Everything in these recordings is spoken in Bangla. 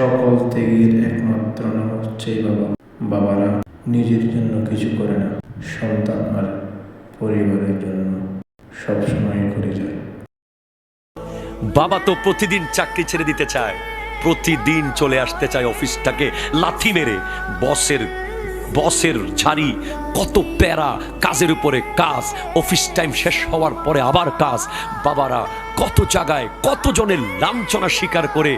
সকল ত্যাগের একমাত্র নাম হচ্ছে বাবা। বাবারা নিজের জন্য কিছু করে না, সন্তান আর পরিবারের জন্য সবসময় করে যায়। বাবা তো প্রতিদিন চাকরি ছেড়ে দিতে চায়, প্রতিদিন চলে আসতে চায় অফিসটাকে লাথি মেরে। বসের ঝাড়ি, কত প্যারা, কাজের উপরে কাজ, অফিস টাইম শেষ হওয়ার পরে আবার কাজ। বাবারা কত জায়গায় কত জনের লাঞ্ছনা স্বীকার করে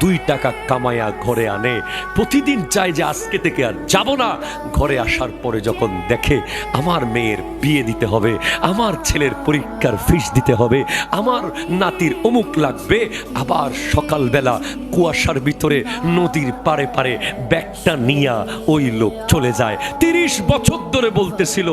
2 টাকা কামায়া ঘরে আনে। প্রতিদিন চায় যে আজকে থেকে আর যাব না। ঘরে আসার পরে যখন দেখে আমার মেয়ের বিয়ে দিতে হবে, আমার ছেলের পরীক্ষার ফিস দিতে হবে, আমার নাতির অমুক লাগবে, আবার সকালবেলা কুয়াশার ভিতরে নদীর পারে পারে ব্যাগটা নিয়া ওই লোক চলে যায়। 30 বছর ধরে বলতেছিল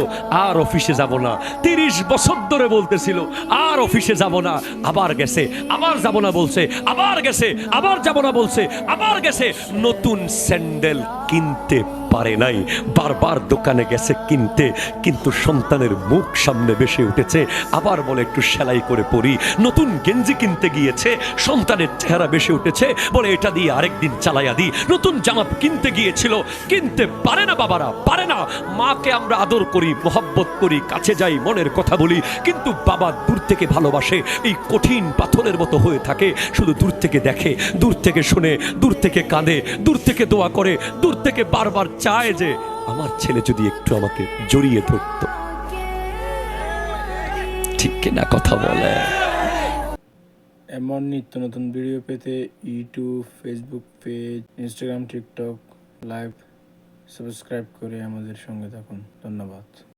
আর অফিসে যাব না, 30 বছর ধরে বলতেছিল আর অফিসে যাব না, আবার গেছে, আবার যাব না বলছে, আবার গেছে, আবার যাব না বলছে, আবার গেছে। নতুন স্যান্ডেল কিনতে পারে নাই, বারবার দোকানে গেছে কিনতে, কিন্তু সন্তানের মুখ সামনে ভেসে উঠেছে। আবার বলে একটু সেলাই করে পরি। নতুন গেঞ্জি কিনতে গিয়েছে, সন্তানের চেহারা ভেসে উঠেছে, বলে এটা দিয়ে আরেকদিন চালাইয়া দিই। নতুন জামা কিনতে গিয়েছিল, কিনতে পারে না, বাবারা পারে না। মাকে আমরা আদর করি, মোহব্বত করি, কাছে যাই, মনের কথা বলি, কিন্তু বাবা দূর থেকে ভালোবাসে, এই কঠিন পাথরের মতো হয়ে থাকে, শুধু দূর থেকে দেখে, দূর থেকে শুনে, দূর থেকে কাঁদে, দূর থেকে দোয়া করে, দূর থেকে বারবার চায় যে আমার ছেলে যদি একটু আমাকে জড়িয়ে ধরত। ঠিক কিনা কথা বলে? এমন নিত্য নতুন ভিডিও পেতে YouTube, Facebook page, Instagram, TikTok live subscribe করে আমাদের সঙ্গে থাকুন। ধন্যবাদ।